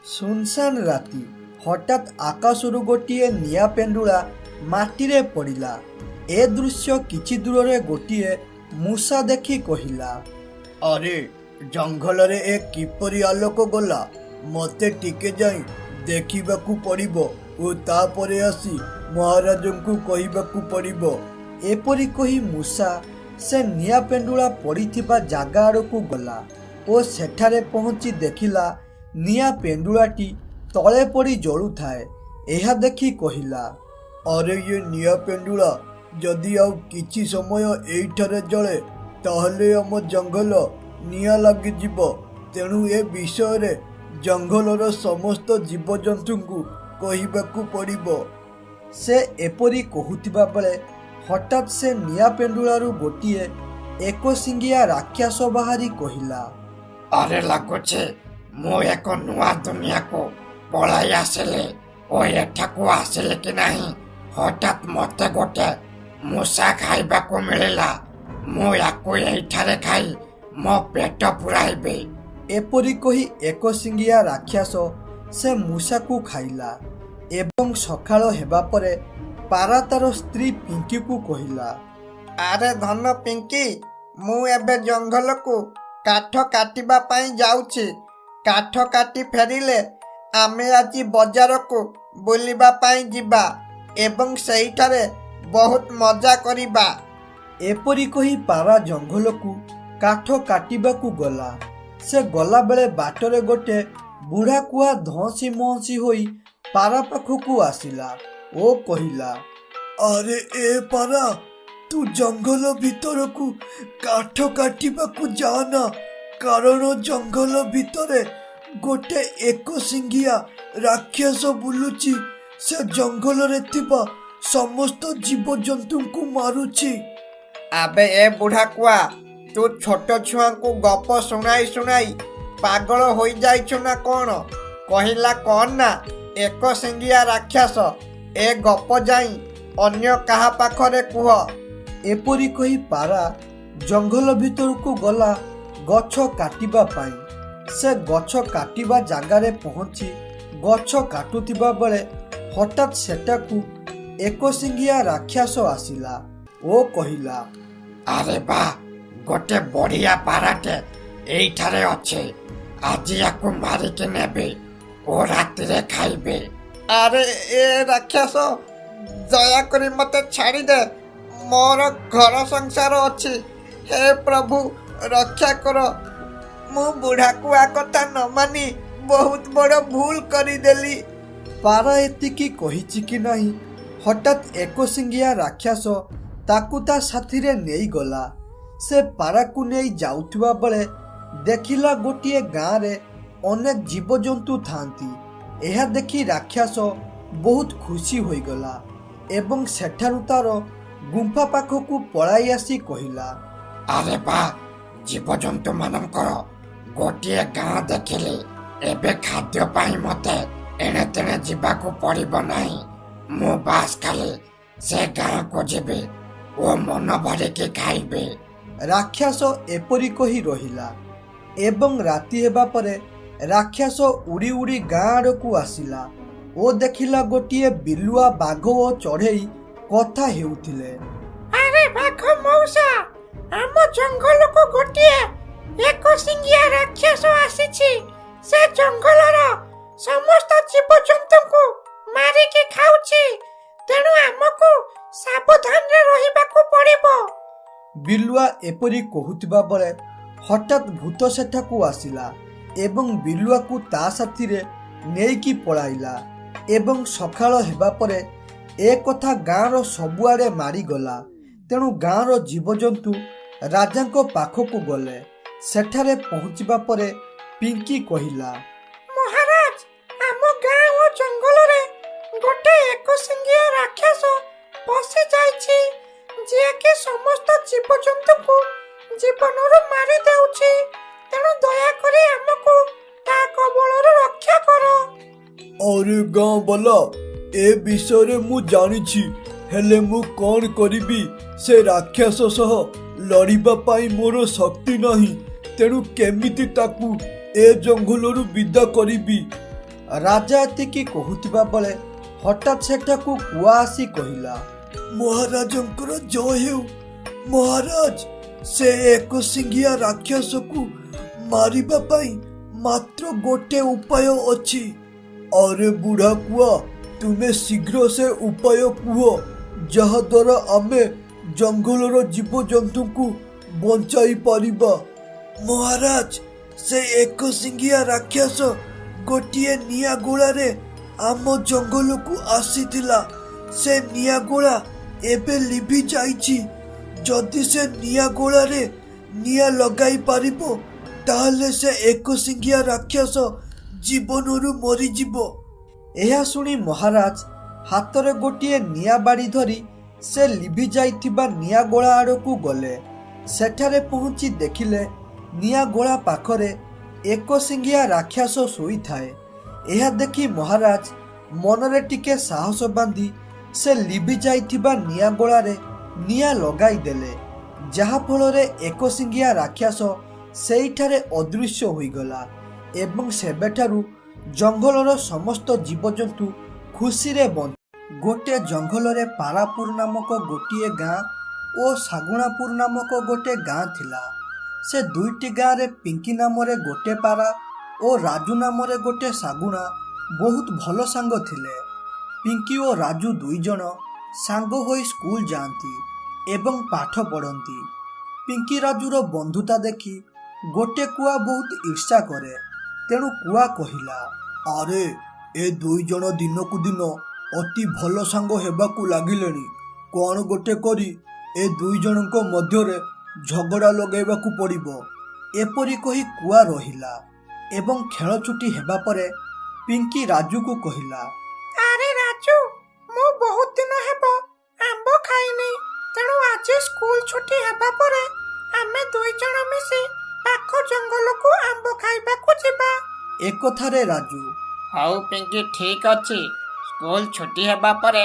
सुनसान राति हठात आकाशरू गोटे निया पेंडुला माटी पड़ा। ए दृश्य किछि दूर रे गोटे मूसा देखी कहिला, अरे जंगल रे ए किपरि आलोक गला, मते टिके जाई देखिबाकू पड़िबो ओ तापरे आसी महाराजंकू कहिबाकू पड़िबो। एपरि कही मूसा से निया पेंडुला पड़िथिबा जागा आड़कू गला ओ सेठारे पहुंची देखिला निया पेंडुलाटी तले पड़ी जलु थाए। एहा देखी कहिला, अरे ये निया पेंडुला जदि आउ किछि समय एइठारे जले ताहले आम जंगल निया लागि जिवो। तेणु ए विषय रे जंगलर समस्त जीवजंतु को कहिबाकू पड़िबो। से एपरी कहुथिबा बेले हठात से निया पेंडुलारू गोटिए एक सिंगिया राक्षस बाहरी कहिला, अरे लगुचे मु एक नुआ दुनिया को पलाई आसिले ओ एठाकू आसिले कि नहीं, हठात मते गोटे मूसा खाइबाकू मिलिला। मु याकू एठारे खाई मो पेट पुराइबे। एपरी कही एक सिंगिया राक्षस से मूसा को खाइला एवं सकाळ हेबा परे पारा तार स्त्री पिंकी को कहिला, अरे धन पिंकी, मु एबे जंगल को काठ काटिबा पाई जाउछि। काठ काटी फेरिले आमे आज बजार को बुलिबा पाई जिबा एवं सेहिठारे बहुत मजा करिबा। एपरी कही पारा जंगल को काठ काटिबा को गला। से गला बेले बाटरे गोटे बुढ़ा कुआ धसी महसी होई पारा पाखकू आसिला ओ कहिला, अरे ए पारा, तू जंगल भीतर को काठ काटिबा को जाना, कारण जंगल भितरे गोटे एक सिंगिया राक्षस बुलुची। से जंगल रे थिबा समस्त जीवजंतु को मारुची। आबे ए बुढ़ा कुआ, तू छोट छुआ को गप सुनाई सुनाई पागल हो जाइछु ना कौन? कहिला कौन ना एक सिंगिया राक्षस। ए गप जाई अन्य कहा पाखरे कुह। एपरी कही पारा जंगल भीतर को गला गछ काटिबा पाई। से गछ काटिबा जागारे पहुंची गछ काटुथिबा बेले हठात सेटाकू एक सिंगिया राक्षस आसिला ओ कहिला, अरे बा, गोटे बढ़िया पाराटे एइठारे अच्छे, आज याकू मारिके नेबे ओ राति रे खाइबे। अरे ए राक्षस, दया करी मते छाड़ी दे, मोर घर संसार अच्छी। हे प्रभु रक्षा कर, मु बुढ़ा कुआ कथा न मानी बहुत बड़ भूल करी देली। पारा एतिकी कहिछि कि नहीं, हठात एक सिंगिया राक्षस ताकू ता साथी रे नेई गला। से पारा को नहीं जाउथुबा बेले देखिला गोटिए गाँ रे अनेक जीवजंतु थांती। एहा देखी राक्षस बहुत खुशी होई गला एवं सेठारु तार गुंफा पाखकू पलाई आसी कहिला, अरे बा, जीवजंतु मानकर गोटे गाँ देखिले, एबे खाद्य पाई मते एणे तेणे जीवाकू पड़िबो नाही। मु बास खाली से गाँ को जीबे ओ मन भरिके खाइबे। राक्षस एपरी कही रहिला एवं राति हेबा परे राक्षस उड़ी उड़ी गाँ आड़कू आसिला ओ देखिला गोटिए बिलुआ बाघ ओ चढ़ेई कथा हेउथिले। अरे बाघ मौसा, आम जंगल को गोटिए एक सिंगिया राक्षस आसीछि। से जंगलर समस्त जीवजंतु को मारिके खाउछि। तेणु आमको सावधान रे रहिबाकू पड़िबो। बिलुआ एपरी कहुथिबा बेले हठात भूत सेठाकू आसिला एवं बिलुआ को ता साथी रे नेइकी पळाइला एवं सकाळ हेबा परे ए कथा गाँर सबुआड़े मारी गला। तेणु गाँर जीवजंतु राजांको पाखकू गले। सेठारे पहुंचिबा परे पिंकी कहिला, महाराज, आम गाँ ओ जंगल रे गोटे एक सिंगिया राक्षस पसी जाइछि, जे के समस्त जीवजंतु को जीवनरु मारी देउछि। तेणु दया करी हमको ता कबळर रक्षा करो। अरे गाँ वाला, ए विषय रे मु जानिछि, हेले मु कौन करिबी? से राक्षस सह लड़िबा पाई मोर शक्ति नहीं। तेणु केमिति ताकू ए जंगलरू विदा करिबी? ରାଜା ଏତିକି କହୁଥିବା ବେଳେ ହଠାତ୍ ସେଠାକୁ କୁଆ ଆସି କହିଲା, ମହାରାଜଙ୍କର ଜୟ ହେଉ। ମହାରାଜ, ସେ ଏକଶିଙ୍ଗିଆ ରାକ୍ଷସକୁ ମାରିବା ପାଇଁ ମାତ୍ର ଗୋଟେ ଉପାୟ ଅଛି। ଆରେ ବୁଢା କୁଆ, ତୁମେ ଶୀଘ୍ର ସେ ଉପାୟ କୁହ, ଯାହାଦ୍ୱାରା ଆମେ ଜଙ୍ଗଲର ଜୀବଜନ୍ତୁଙ୍କୁ ବଞ୍ଚାଇ ପାରିବା। ମହାରାଜ, ସେ ଏକଶିଙ୍ଗିଆ ରାକ୍ଷସ ଗୋଟିଏ ନିଆଁ ଗୋଳାରେ ଆମ ଜଙ୍ଗଲକୁ ଆସିଥିଲା। ସେ ନିଆଁ ଗୋଳା ଏବେ ଲିଭି ଯାଇଛି। ଯଦି ସେ ନିଆଁ ଗୋଳାରେ ନିଆଁ ଲଗାଇ ପାରିବ, ତାହେଲେ ସେ ଏକଶିଙ୍ଗିଆ ରାକ୍ଷସ ଜୀବନରୁ ମରିଯିବ। ଏହା ଶୁଣି ମହାରାଜ ହାତରେ ଗୋଟିଏ ନିଆଁ ବାଡ଼ି ଧରି ସେ ଲିଭି ଯାଇଥିବା ନିଆଁ ଗୋଳା ଆଡ଼କୁ ଗଲେ। ସେଠାରେ ପହଞ୍ଚି ଦେଖିଲେ ନିଆଁ ଗୋଳା ପାଖରେ ଏକଶିଙ୍ଗିଆ ରାକ୍ଷସ ଶୋଇଥାଏ। ଏହା ଦେଖି ମହାରାଜ ମନରେ ଟିକେ ସାହସ ବାନ୍ଧି ସେ ଲିଭି ଯାଇଥିବା ନିଆଁ ଗୋଳାରେ ନିଆଁ ଲଗାଇ ଦେଲେ, ଯାହାଫଳରେ ଏକଶିଙ୍ଗିଆ ରାକ୍ଷସ ସେଇଠାରେ ଅଦୃଶ୍ୟ ହୋଇଗଲା ଏବଂ ସେବେଠାରୁ ଜଙ୍ଗଲର ସମସ୍ତ ଜୀବଜନ୍ତୁ ଖୁସିରେ ବଞ୍ଚ। ଗୋଟିଏ ଜଙ୍ଗଲରେ ପାରାପୁର ନାମକ ଗୋଟିଏ ଗାଁ ଓ ଶାଗୁଣାପୁର ନାମକ ଗୋଟେ ଗାଁ ଥିଲା। ସେ ଦୁଇଟି ଗାଁରେ ପିଙ୍କି ନାମରେ ଗୋଟେ ପାରା ଓ ରାଜୁ ନାମରେ ଗୋଟେ ଶାଗୁଣା ବହୁତ ଭଲ ସାଙ୍ଗ ଥିଲେ। ପିଙ୍କି ଓ ରାଜୁ ଦୁଇଜଣ ସାଙ୍ଗ ହୋଇ ସ୍କୁଲ ଯାଆନ୍ତି ଏବଂ ପାଠ ପଢ଼ନ୍ତି। ପିଙ୍କି ରାଜୁର ବନ୍ଧୁତା ଦେଖି ଗୋଟେ କୁଆ ବହୁତ ଈର୍ଷା କରେ। ତେଣୁ କୁଆ କହିଲା, ଆରେ ଏ ଦୁଇଜଣ ଦିନକୁ ଦିନ ଅତି ଭଲ ସାଙ୍ଗ ହେବାକୁ ଲାଗିଲେଣି। କ'ଣ ଗୋଟେ କରି ଏ ଦୁଇଜଣଙ୍କ ମଧ୍ୟରେ ଝଗଡ଼ା ଲଗାଇବାକୁ ପଡ଼ିବ। ଏପରି କହି କୁଆ ରହିଲା ଏବଂ ଖେଳ ଛୁଟି ହେବା ପରେ ପିଙ୍କି ରାଜୁକୁ କହିଲା, ଆରେ ରାଜୁ, ମୁଁ ବହୁତ ଦିନ ହେବ ଆମ୍ବ ଖାଇନି। ତେଣୁ ଆଜି ସ୍କୁଲ ଛୁଟି ହେବା ପରେ ଆମେ ଦୁଇଜଣ ମିଶି ପାଖ ଜଙ୍ଗଲକୁ ଆମ୍ବ ଖାଇବାକୁ ଯିବା। ଏକଥାରେ ରାଜୁ, ହଉ ପିଙ୍କି, ଠିକ୍ ଅଛି। ସ୍କୁଲ ଛୁଟି ହେବା ପରେ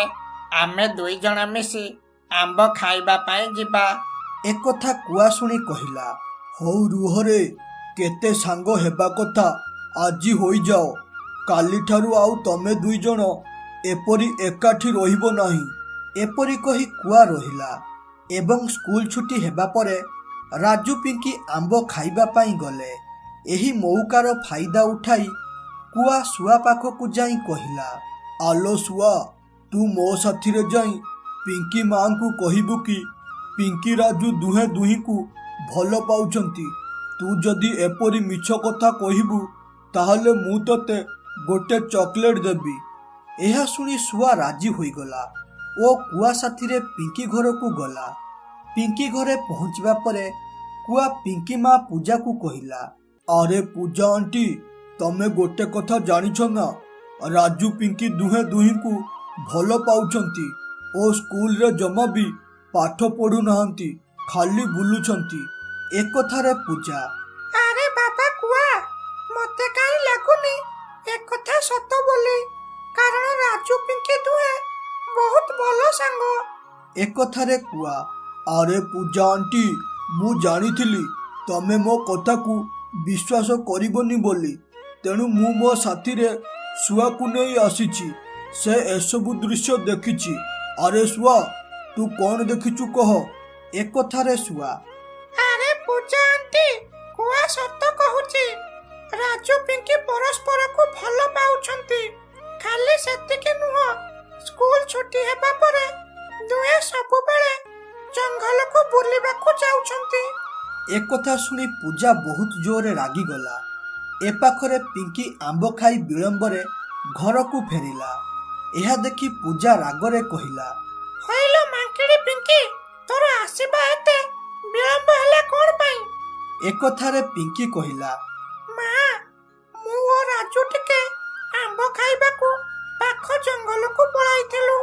ଆମେ ଦୁଇଜଣ ମିଶି ଆମ୍ବ ଖାଇବା ପାଇଁ ଯିବା। ଏକଥା କୁଆ ଶୁଣି କହିଲା, ହଉ ରୁହରେ, କେତେ ସାଙ୍ଗ ହେବା କଥା ଆଜି ହୋଇଯାଅ। କାଲିଠାରୁ ଆଉ ତମେ ଦୁଇଜଣ ଏପରି ଏକାଠି ରହିବ ନାହିଁ। ଏପରି କହି କୁଆ ରହିଲା ଏବଂ ସ୍କୁଲ ଛୁଟି ହେବା ପରେ ରାଜୁ ପିଙ୍କି ଆମ୍ବ ଖାଇବା ପାଇଁ ଗଲେ। ଏହି ମଉକାର ଫାଇଦା ଉଠାଇ କୁଆ ଶୁଆ ପାଖକୁ ଯାଇ କହିଲା, ଆଲୋ ଶୁଆ, ତୁ ମୋ ସାଥିରେ ଯାଇ ପିଙ୍କି ମାଙ୍କୁ କହିବୁ କି ପିଙ୍କି ରାଜୁ ଦୁହେଁ ଦୁହିଁଙ୍କୁ ଭଲ ପାଉଛନ୍ତି। ତୁ ଯଦି ଏପରି ମିଛ କଥା କହିବୁ, ତାହେଲେ ମୁଁ ତତେ ଗୋଟେ ଚକୋଲେଟ୍ ଦେବି। ଏହା ଶୁଣି ଶୁଆ ରାଜି ହୋଇଗଲା ଓ କୁଆ ସାଥିରେ ପିଙ୍କି ଘରକୁ ଗଲା। ପିଙ୍କି ଘରେ ପହଞ୍ଚିବା ପରେ କୁଆ ପିଙ୍କି ମା ପୂଜାକୁ କହିଲା, ଆରେ ପୂଜା ଆଣ୍ଟି, ତମେ ଗୋଟେ କଥା ଜାଣିଛ ନା? ରାଜୁ ପିଙ୍କି ଦୁହେଁ ଦୁହିଁଙ୍କୁ ଭଲ ପାଉଛନ୍ତି ଓ ସ୍କୁଲରେ ଜମା ବି ପାଠ ପଢୁନାହାନ୍ତି, ଖାଲି ବୁଲୁଛନ୍ତି। ଏକଥାରେ ପୂଜା, ଆରେ ବାବା କୁଆ, ମତେ କାହିଁ ଲାଗୁନି ଏକଥା ସତ ବୋଲି। କାରଣ ରାଜୁ ପିଙ୍କି ଦୁହେଁ ବହୁତ ଭଲ ସାଙ୍ଗ। ଏକଥାରେ କୁଆ, ଆରେ ପୂଜା ଆଣ୍ଟି, ମୁଁ ଜାଣିଥିଲି ତମେ ମୋ କଥାକୁ ବିଶ୍ୱାସ କରିବନି ବୋଲି। ତେଣୁ ମୁଁ ମୋ ସାଥିରେ ଶୁଆକୁ ନେଇ ଆସିଛି। ସେ ଏସବୁ ଦୃଶ୍ୟ ଦେଖିଛି। ଆରେ ଶୁଆ, ତୁ କ'ଣ ଦେଖିଛୁ କହ? ଏକଥାରେ ଶୁଆ, ଆରେ ପୂଜା ଆଣ୍ଟି, କୁଆ ସତ କହୁଛି। ରାଜୁ ପିଙ୍କି ପରସ୍ପରକୁ ଭଲ ପାଉଛନ୍ତି। ଖାଲି ସେତିକି ନୁହଁ, ସ୍କୁଲ ଛୁଟି ହେବା ପରେ ଦୁହେଁ ସବୁବେଳେ ଜଙ୍ଗଲକୁ ବୁଲିବାକୁ ଯାଉଛନ୍ତି। ଏକଥା ଶୁଣି ପୂଜା ବହୁତ ଜୋରରେ ରାଗିଗଲା। ଏ ପାଖରେ ପିଙ୍କି ଆମ୍ବ ଖାଇ ବିଳମ୍ବରେ ଘରକୁ ଫେରିଲା। ଏହା ଦେଖି ପୂଜା ରାଗରେ କହିଲା, ହଇଲୋ ମାଙ୍କିଡି ପିଙ୍କି, ତୋର ଆସିବା ଏତେ ବିଳମ୍ବ ହେଲା କ'ଣ ପାଇଁ? ଏକଥାରେ ପିଙ୍କି କହିଲା, ମା, ମୁଁ ଓ ରାଜୁ ଟିକେ ଆମ୍ବ ଖାଇବାକୁ ପାଖ ଜଙ୍ଗଲକୁ ପଳାଇଥିଲୁ।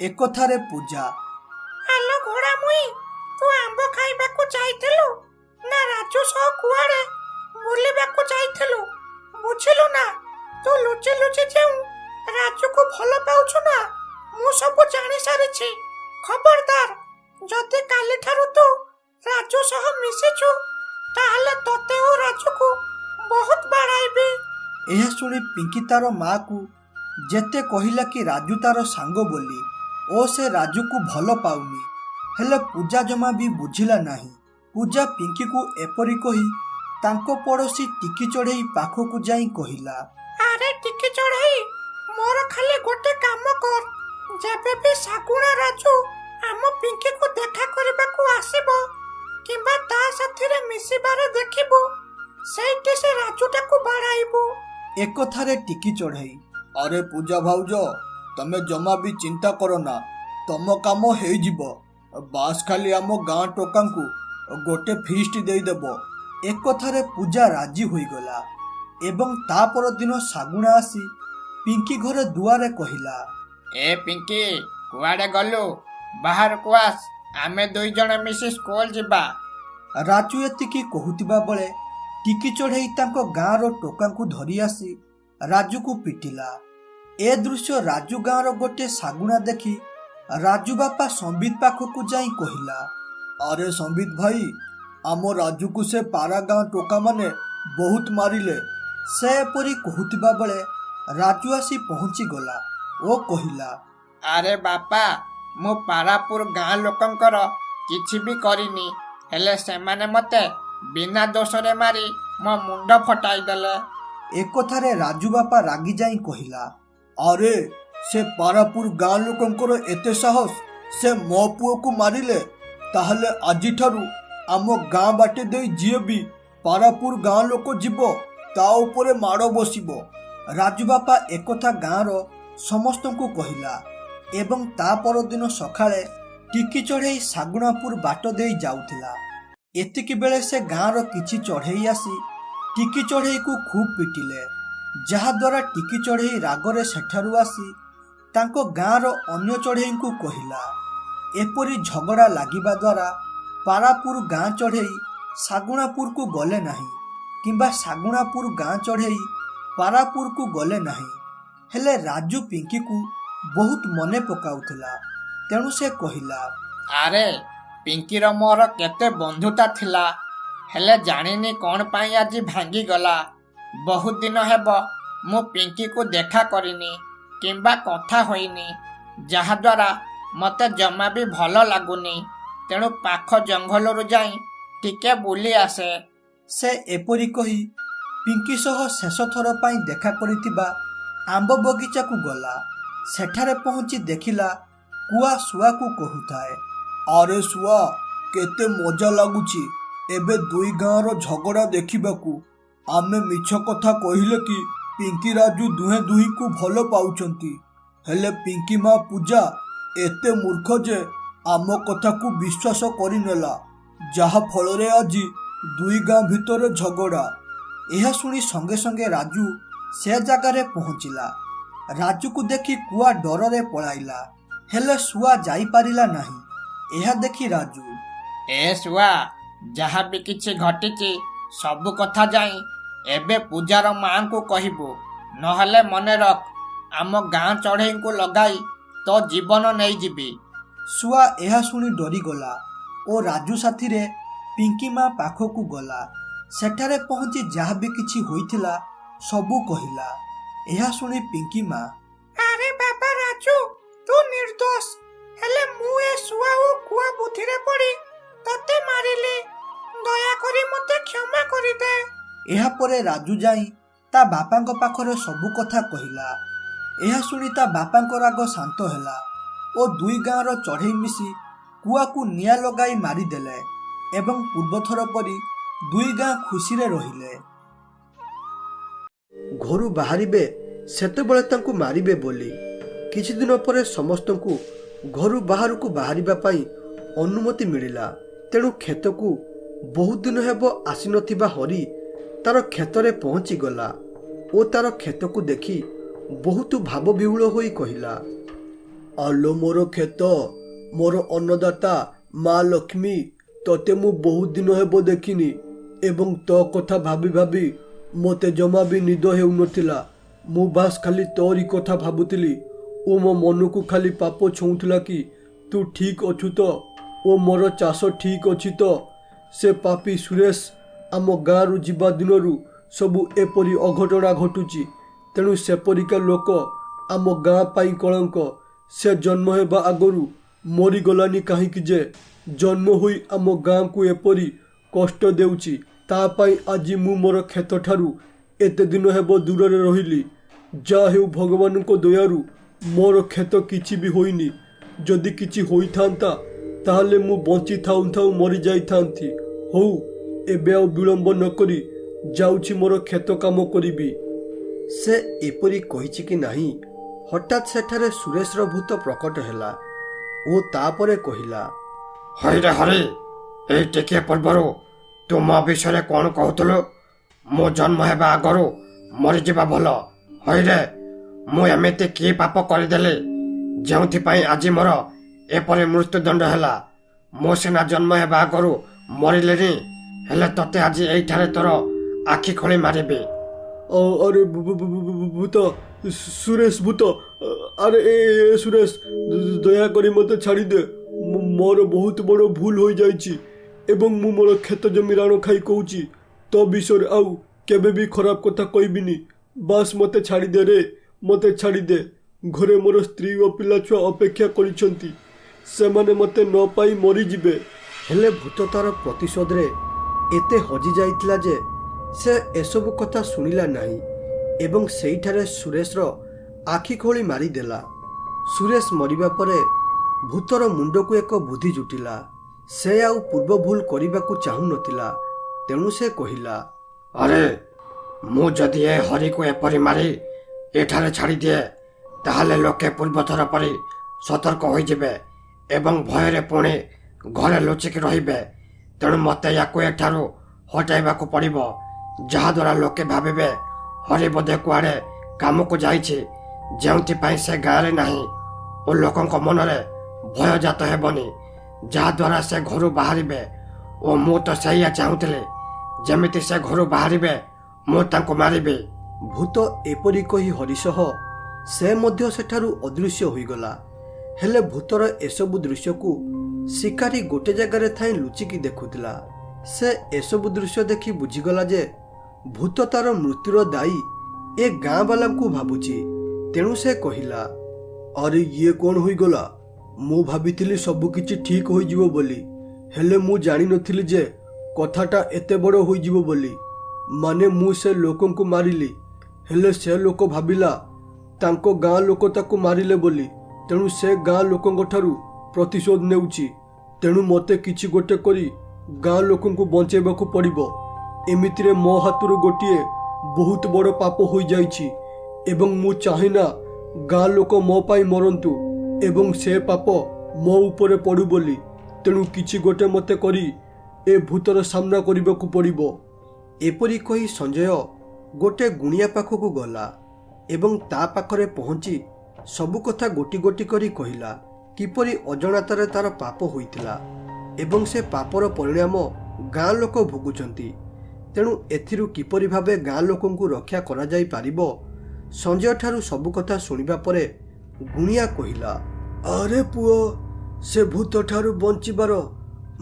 ଏକଥାରେ ପୂଜା, ଆଲୋ ଘୋଡ଼ା ମୁଇଁ, ତୁ ଆମ୍ବ ଖାଇବାକୁ ଯାଇଥିଲୁ ନା ରାଜୁ ସହ କୁଆଡେ ବୁଲିବାକୁ ଯାଇଥିଲୁ? ବୁଝିଲୁ ନା, ତୁ ଲୁଚି ଲୁଚି ଯେଉଁ ରାଜୁକୁ ଭଲ ପାଉଛୁ ନା, ମୁଁ ସବୁ ଜାଣି ସାରିଛି। ଖବରଦାର, ଯଦି କାଲିଠାରୁ ତୁ ରାଜୁ ସହ ମିଶିଛୁ, ତାହେଲେ ତତେ ଓ ରାଜୁକୁ ବହୁତ ବାଡ଼ାଇବି। ଏହା ଶୁଣି ପିଙ୍କି ତାର ମାଆକୁ ଯେତେ କହିଲା କି ରାଜୁ ତାର ସାଙ୍ଗ ବୋଲି ଓ ସେ ରାଜୁକୁ ଭଲ ପାଉନି, ହେଲେ ପୂଜା ଜମା ବି ବୁଝିଲା ନାହିଁ। ପୂଜା ପିଙ୍କିକୁ ଏପରି କହି ତାଙ୍କ ପଡ଼ୋଶୀ ଟିକି ଚଢ଼େଇ ପାଖକୁ ଯାଇ କହିଲା, ଆରେ ଟିକି ଚଢ଼େଇ, ମୋର ଖାଲି ଗୋଟେ କାମ କର। ଯେବେ ବି ଶାଗୁଣା ରାଜୁ ଆମ ପିଙ୍କିକୁ ଦେଖା କରିବାକୁ ଆସିବ କିମ୍ବା ତା ସାଥିରେ ମିଶିବାର ଦେଖିବୁ, ସେଇଠି ସେ ରାଜୁଟାକୁ ବାଡ଼ାଇବୁ। ଏକଥାରେ ଟିକି ଚଢ଼େଇ, ଆରେ ପୂଜା ଭାଉଜ, ତମେ ଜମା ବି ଚିନ୍ତା କର ନା, ତମ କାମ ହେଇଯିବ। ବାସ୍ ଖାଲି ଆମ ଗାଁ ଟୋକାଙ୍କୁ ଗୋଟେ ଫିଷ୍ଟ ଦେଇଦେବ। ଏକଥାରେ ପୂଜା ରାଜି ହୋଇଗଲା ଏବଂ ତା ପରଦିନ ଶାଗୁଣା ଆସି ପିଙ୍କି ଘରେ ଦୁଆରେ କହିଲା, ଏ ପିଙ୍କି, କୁଆଡ଼େ ଗଲୁ? ବାହାରକୁ ଆସ, ଆମେ 2 ଜଣ ମିଶି ସ୍କୁଲ ଯିବା। ରାଜୁ ଏତିକି କହୁଥିବା ବେଳେ ଟିକି ଚଢ଼େଇ ତାଙ୍କ ଗାଁର ଟୋକାଙ୍କୁ ଧରି ଆସି ରାଜୁକୁ ପିଟିଲା। ଏ ଦୃଶ୍ୟ ରାଜୁ ଗାଁର ଗୋଟେ ଶାଗୁଣା ଦେଖି ରାଜୁ ବାପା ସମ୍ବିତ ପାଖକୁ ଯାଇ କହିଲା, ଆରେ ସମ୍ବିତ ଭାଇ, ଆମ ରାଜୁକୁ ସେ ପାରା ଗାଁ ଟୋକାମାନେ ବହୁତ ମାରିଲେ। ସେ ଏପରି କହୁଥିବା ବେଳେ ରାଜୁ ଆସି ପହଞ୍ଚିଗଲା ଓ କହିଲା, ଆରେ ବାପା, ମୁଁ ପାରାପୁର ଗାଁ ଲୋକଙ୍କର କିଛି ବି କରିନି, ହେଲେ ସେମାନେ ମତେ ବିନା ଦୋଷରେ ମାରି ମୋ ମୁଣ୍ଡ ଫଟାଇ ଦେଲେ। ଏକଥାରେ ରାଜୁ ବାପା ରାଗି ଯାଇ କହିଲା, ଆରେ ସେ ପାରାପୁର ଗାଁ ଲୋକଙ୍କର ଏତେ ସାହସ, ସେ ମୋ ପୁଅକୁ ମାରିଲେ? ତାହେଲେ ଆଜିଠାରୁ ଆମ ଗାଁ ବାଟେ ଦେଇ ଯିଏ ବି ପାରାପୁର ଗାଁ ଲୋକ ଯିବ ତା ଉପରେ ମାଡ଼ ବସିବ। ରାଜୁ ବାପା ଏକଥା ଗାଁର ସମସ୍ତଙ୍କୁ କହିଲା ଏବଂ ତା ପରଦିନ ସକାଳେ ଟିକି ଚଢ଼େଇ ଶାଗୁଣାପୁର ବାଟ ଦେଇ ଯାଉଥିଲା। ଏତିକି ବେଳେ ସେ ଗାଁର କିଛି ଚଢ଼େଇ ଆସି ଟିକି ଚଢ଼େଇକୁ ଖୁବ୍ ପିଟିଲେ, ଯାହାଦ୍ୱାରା ଟିକି ଚଢ଼େଇ ରାଗରେ ସେଠାରୁ ଆସି ତାଙ୍କ ଗାଁର ଅନ୍ୟ ଚଢ଼େଇଙ୍କୁ କହିଲା। ଏପରି ଝଗଡ଼ା ଲାଗିବା ଦ୍ୱାରା ପାରାପୁର ଗାଁ ଚଢ଼େଇ ଶାଗୁଣାପୁରକୁ ଗଲେ ନାହିଁ କିମ୍ବା ଶାଗୁଣାପୁର ଗାଁ ଚଢ଼େଇ ପାରାପୁରକୁ ଗଲେ ନାହିଁ। ହେଲେ ରାଜୁ ପିଙ୍କିକୁ ବହୁତ ମନେ ପକାଉଥିଲା, ତେଣୁ ସେ କହିଲା, ଆରେ ପିଙ୍କିର ମୋର କେତେ ବନ୍ଧୁତା ଥିଲା, ହେଲେ ଜାଣିନି କ'ଣ ପାଇଁ ଆଜି ଭାଙ୍ଗିଗଲା। ବହୁତ ଦିନ ହେବ ମୁଁ ପିଙ୍କିକୁ ଦେଖା କରିନି କିମ୍ବା କଥା ହୋଇନି, ଯାହାଦ୍ୱାରା ମୋତେ ଜମା ବି ଭଲ ଲାଗୁନି। ତେଣୁ ପାଖ ଜଙ୍ଗଲରୁ ଯାଇ ଟିକେ ବୁଲି ଆସେ। ସେ ଏପରି କହି ପିଙ୍କି ସହ ଶେଷ ଥର ପାଇଁ ଦେଖା କରିଥିବା ଆମ୍ବ ବଗିଚାକୁ ଗଲା। ସେଠାରେ ପହଞ୍ଚି ଦେଖିଲା କୁଆ ଶୁଆକୁ କହୁଥାଏ, ଆରେ ଶୁଆ, କେତେ ମଜା ଲାଗୁଛି ଏବେ 2 ଗାଁର ଝଗଡ଼ା ଦେଖିବାକୁ। ଆମେ ମିଛ କଥା କହିଲେ କି ପିଙ୍କି ରାଜୁ ଦୁହେଁ ଦୁହିଁକୁ ଭଲ ପାଉଛନ୍ତି, ହେଲେ ପିଙ୍କି ମା ପୂଜା ଏତେ ମୂର୍ଖ ଯେ ଆମ କଥାକୁ ବିଶ୍ୱାସ କରିନେଲା, ଯାହା ଫଳରେ ଆଜି 2 ଗାଁ ଭିତରେ ଝଗଡ଼ା। ଏହା ଶୁଣି ସଙ୍ଗେ ସଙ୍ଗେ ରାଜୁ ସେ ଜାଗାରେ ପହଞ୍ଚିଲା। ରାଜୁକୁ ଦେଖି କୁଆ ଡରରେ ପଳାଇଲା, ହେଲେ ଶୁଆ ଯାଇପାରିଲା ନାହିଁ। ଏହା ଦେଖି ରାଜୁ, ଏ ଶୁଆ, ଯାହା ବି କିଛି ଘଟିଛି ସବୁ କଥା ଯାଇ ଏବେ ପୂଜାର ମାଆଙ୍କୁ କହିବୁ, ନହେଲେ ମନେ ରଖ, ଆମ ଗାଁ ଚଢ଼େଇଙ୍କୁ ଲଗାଇ ତୋ ଜୀବନ ନେଇଯିବି। ଶୁଆ ଏହା ଶୁଣି ଡରିଗଲା ଓ ରାଜୁ ସାଥିରେ ପିଙ୍କି ମା ପାଖକୁ ଗଲା। ସେଠାରେ ପହଞ୍ଚି ଯାହା ବି କିଛି ହୋଇଥିଲା ସବୁ କହିଲା। ଏହା ଶୁଣି ପିଙ୍କି ମା, ଆରେ ବାବା ରାଜୁ, ତୁ ନିର୍ଦୋଷ, ହେଲେ ମୁଁ ଏ ଶୁଆ ଓ କୁଆ ବୁଦ୍ଧିରେ ପଡ଼ି ତତେ ମାରିଲି। ଦୟାକରି ମୋତେ କ୍ଷମା କରିଦେ। ଏହାପରେ ରାଜୁ ଯାଇ ତା ବାପାଙ୍କ ପାଖରେ ସବୁ କଥା କହିଲା। ଏହା ଶୁଣି ତା ବାପାଙ୍କ ରାଗ ଶାନ୍ତ ହେଲା ଓ 2 ଗାଁର ଚଢ଼େଇ ମିଶି କୁଆକୁ ନିଆଁ ଲଗାଇ ମାରିଦେଲେ ଏବଂ ପୂର୍ବଥର ପରି 2 ଗାଁ ଖୁସିରେ ରହିଲେ। ଘରୁ ବାହାରିବେ ସେତେବେଳେ ତାଙ୍କୁ ମାରିବେ ବୋଲି। କିଛି ଦିନ ପରେ ସମସ୍ତଙ୍କୁ ଘରୁ ବାହାରକୁ ବାହାରିବା ପାଇଁ ଅନୁମତି ମିଳିଲା। ତେଣୁ କ୍ଷେତକୁ ବହୁତ ଦିନ ହେବ ଆସିନଥିବା ହରି ତାର କ୍ଷେତରେ ପହଞ୍ଚିଗଲା ଓ ତାର କ୍ଷେତକୁ ଦେଖି ବହୁତ ଭାବବିହ୍ୱଳ ହୋଇ କହିଲା, ଆଲୋ ମୋର କ୍ଷେତ, ମୋର ଅନ୍ନଦାତା ମା ଲକ୍ଷ୍ମୀ, ତତେ ମୁଁ ବହୁତ ଦିନ ହେବ ଦେଖିନି ଏବଂ ତୋ କଥା ଭାବି ଭାବି ମୋତେ ଜମା ବି ନିଦ ହେଉନଥିଲା। ମୁଁ ବାସ୍ ଖାଲି ତୋରି କଥା ଭାବୁଥିଲି ଓ ମୋ ମନକୁ ଖାଲି ପାପ ଛୁଉଁଥିଲା କି ତୁ ଠିକ୍ ଅଛୁ ତ ଓ ମୋର ଚାଷ ଠିକ୍ ଅଛି ତ। ସେ ପାପୀ ସୁରେଶ ଆମ ଗାଁରୁ ଯିବା ଦିନରୁ ସବୁ ଏପରି ଅଘଟଣା ଘଟୁଛି। ତେଣୁ ସେପରିକା ଲୋକ ଆମ ଗାଁ ପାଇଁ କଳଙ୍କ। ସେ ଜନ୍ମ ହେବା ଆଗରୁ ମରିଗଲାନି କାହିଁକି ଯେ ଜନ୍ମ ହୋଇ ଆମ ଗାଁକୁ ଏପରି କଷ୍ଟ ଦେଉଛି। ତା ପାଇଁ ଆଜି ମୁଁ ମୋର କ୍ଷେତଠାରୁ ଏତେ ଦିନ ହେବ ଦୂରରେ ରହିଲି। ଯାହା ହେଉ ଭଗବାନଙ୍କ ଦୟାରୁ ମୋର କ୍ଷେତ କିଛି ବି ହୋଇନି। ଯଦି କିଛି ହୋଇଥାନ୍ତା ତାହେଲେ ମୁଁ ବଞ୍ଚି ଥାଉ ଥାଉ ମରିଯାଇଥାନ୍ତି। ହଉ ଏବେ ଆଉ ବିଳମ୍ବ ନକରି ଯାଉଛି ମୋର କ୍ଷେତ କାମ କରିବି। ସେ ଏପରି କହିଛି କି ନାହିଁ, ହଠାତ୍ ସେଠାରେ ସୁରେଶର ଭୂତ ପ୍ରକଟ ହେଲା ଓ ତାପରେ କହିଲା, ହଇରେ ହରି, ଏଇ ଟିକିଏ ପୂର୍ବରୁ ତୁ ମୋ ବିଷୟରେ କ'ଣ କହୁଥିଲୁ? ମୁଁ ଜନ୍ମ ହେବା ଆଗରୁ ମରିଯିବା ଭଲ। ହଇରେ, ମୁଁ ଏମିତି କି ପାପ କରିଦେଲି ଯେଉଁଥିପାଇଁ ଆଜି ମୋର ଏପରି ମୃତ୍ୟୁଦଣ୍ଡ ହେଲା? ମୁଁ ସିନା ଜନ୍ମ ହେବା ଆଗରୁ ମରିଲିନି, ହେଲେ ତତେ ଆଜି ଏଇଠାରେ ତୋର ଆଖି ଖୋଳି ମାରିବି। ଆରେ ଭୂତ, ସୁରେଶ ଭୂତ, ଆରେ ଏ ସୁରେଶ, ଦୟାକରି ମୋତେ ଛାଡ଼ିଦେ। ମୋର ବହୁତ ବଡ଼ ଭୁଲ ହୋଇଯାଇଛି ଏବଂ ମୁଁ ମୋର କ୍ଷେତ ଜମି ରାଣ ଖାଇ କହୁଛି ତୋ ବିଷୟରେ ଆଉ କେବେ ବି ଖରାପ କଥା କହିବିନି। ବାସ୍ ମୋତେ ଛାଡ଼ିଦେ ରେ, ମୋତେ ଛାଡ଼ିଦେ। ଘରେ ମୋର ସ୍ତ୍ରୀ ଓ ପିଲାଛୁଆ ଅପେକ୍ଷା କରିଛନ୍ତି। ସେମାନେ ମୋତେ ନ ପାଇ ମରିଯିବେ। ହେଲେ ଭୂତ ତାର ପ୍ରତିଶୋଧରେ ଏତେ ହଜି ଯାଇଥିଲା ଯେ ସେ ଏସବୁ କଥା ଶୁଣିଲା ନାହିଁ ଏବଂ ସେଇଠାରେ ସୁରେଶର ଆଖି ଖୋଳି ମାରିଦେଲା। ସୁରେଶ ମରିବା ପରେ ଭୂତର ମୁଣ୍ଡକୁ ଏକ ବୁଦ୍ଧି ଜୁଟିଲା। ସେ ଆଉ ପୂର୍ବ ଭୁଲ କରିବାକୁ ଚାହୁଁନଥିଲା। ତେଣୁ ସେ କହିଲା, ଆରେ, ମୁଁ ଯଦି ଏ ହରିକୁ ଏପରି ମାରି ଏଠାରେ ଛାଡ଼ିଦିଏ ତାହେଲେ ଲୋକେ ପୂର୍ବଥର ପରି ସତର୍କ ହୋଇଯିବେ ଏବଂ ଭୟରେ ପୁଣି ଘରେ ଲୁଚିକି ରହିବେ। ତେଣୁ ମୋତେ ୟାକୁ ଏଠାରୁ ହଟାଇବାକୁ ପଡ଼ିବ, ଯାହାଦ୍ୱାରା ଲୋକେ ଭାବିବେ ହରି ବୋଧେ କୁଆଡ଼େ କାମକୁ ଯାଇଛି, ଯେଉଁଥିପାଇଁ ସେ ଗାଁରେ ନାହିଁ ଓ ଲୋକଙ୍କ ମନରେ ଭୟ ଜାତ ହେବନି, ଯାହାଦ୍ୱାରା ସେ ଘରୁ ବାହାରିବେ। ଓ ମୁଁ ତ ସେଇଆ ଚାହୁଁଥିଲି, ଯେମିତି ସେ ଘରୁ ବାହାରିବେ ମୁଁ ତାଙ୍କୁ ମାରିବି। ଭୂତ ଏପରି କହି ହରି ସହ ସେ ମଧ୍ୟ ସେଠାରୁ ଅଦୃଶ୍ୟ ହୋଇଗଲା। ହେଲେ ଭୂତର ଏସବୁ ଦୃଶ୍ୟକୁ ଶିକାରୀ ଗୋଟେ ଜାଗାରେ ଥାଇ ଲୁଚିକି ଦେଖୁଥିଲା। ସେ ଏସବୁ ଦୃଶ୍ୟ ଦେଖି ବୁଝିଗଲା ଯେ ଭୂତ ତାର ମୃତ୍ୟୁର ଦାୟୀ ଏ ଗାଁ ବାଲାଙ୍କୁ ଭାବୁଛି। ତେଣୁ ସେ କହିଲା, ଆରେ ଇଏ କ'ଣ ହୋଇଗଲା? ମୁଁ ଭାବିଥିଲି ସବୁ କିଛି ଠିକ୍ ହୋଇଯିବ ବୋଲି, ହେଲେ ମୁଁ ଜାଣିନଥିଲି ଯେ କଥାଟା ଏତେ ବଡ଼ ହୋଇଯିବ ବୋଲି। ମାନେ ମୁଁ ସେ ଲୋକଙ୍କୁ ମାରିଲି, ହେଲେ ସେ ଲୋକ ଭାବିଲା ତାଙ୍କ ଗାଁ ଲୋକ ତାକୁ ମାରିଲେ ବୋଲି। ତେଣୁ ସେ ଗାଁ ଲୋକଙ୍କ ଠାରୁ ପ୍ରତିଶୋଧ ନେଉଛି। ତେଣୁ ମୋତେ କିଛି ଗୋଟେ କରି ଗାଁ ଲୋକଙ୍କୁ ବଞ୍ଚାଇବାକୁ ପଡ଼ିବ। ଏମିତିରେ ମୋ ହାତରୁ ଗୋଟିଏ ବହୁତ ବଡ଼ ପାପ ହୋଇଯାଇଛି ଏବଂ ମୁଁ ଚାହେଁନା ଗାଁ ଲୋକ ମୋ ପାଇଁ ମରନ୍ତୁ ଏବଂ ସେ ପାପ ମୋ ଉପରେ ପଡ଼ୁ ବୋଲି। ତେଣୁ କିଛି ଗୋଟେ ମୋତେ କରି ଏ ଭୂତର ସାମ୍ନା କରିବାକୁ ପଡ଼ିବ। ଏପରି କହି ସଞ୍ଜୟ ଗୋଟେ ଗୁଣିଆ ପାଖକୁ ଗଲା ଏବଂ ତା ପାଖରେ ପହଞ୍ଚି ସବୁ କଥା ଗୋଟି ଗୋଟି କରି କହିଲା କିପରି ଅଜଣାତରେ ତାର ପାପ ହୋଇଥିଲା ଏବଂ ସେ ପାପର ପରିଣାମ ଗାଁ ଲୋକ ଭୋଗୁଛନ୍ତି। ତେଣୁ ଏଥିରୁ କିପରି ଭାବେ ଗାଁ ଲୋକଙ୍କୁ ରକ୍ଷା କରାଯାଇପାରିବ। ସଞ୍ଜୟ ଠାରୁ ସବୁ କଥା ଶୁଣିବା ପରେ ଗୁଣିଆ କହିଲା, ଆରେ ପୁଅ, ସେ ଭୂତ ଠାରୁ ବଞ୍ଚିବାର